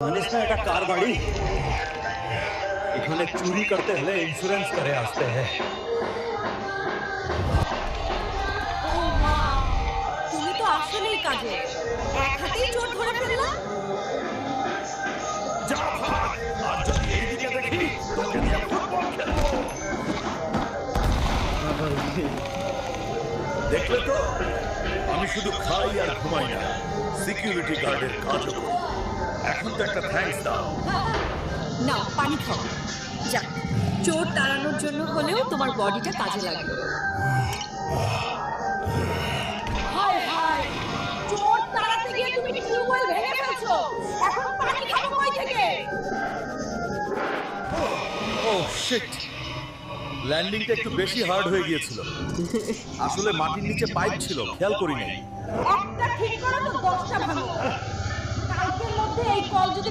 জানিস না এটা কার বাড়ি? এখানে চুরি করতে হলে ইন্স্যুরেন্স করে আসতে হয়। ও মা, তুমি তো আসলেই কাজে এক হাতেই চোর ধরে ফেললা। যা ভাগ, আর যদি এইদিকে দেখি তোকে দিয়ে ফুটবল খেলবো। দেখলে তো, আমি শুধু খাই আর ঘুমাই না, সিকিউরিটি গার্ডের কাজও করি। এখন তো একটা থ্যাঙ্কস দাও। নাও পানি খাও। যাক, চোর তাড়ানোর জন্য হলেও তোমার বডিটা কাজে লাগলো। হায় হায়, চোর তাড়াতে গিয়ে তুমি টিউবওয়েল ভেঙে ফেলছো। এখন পানি খাবো কই থেকে? ও শিট, ল্যান্ডিংটা একটু বেশি হার্ড হয়ে গিয়েছিল। আসলে মাটির নিচে পাইপ ছিল, খেয়াল করি নাই। একটা ঠিক করো তো 10টা ভাঙো। কালকের মধ্যে এই কল যদি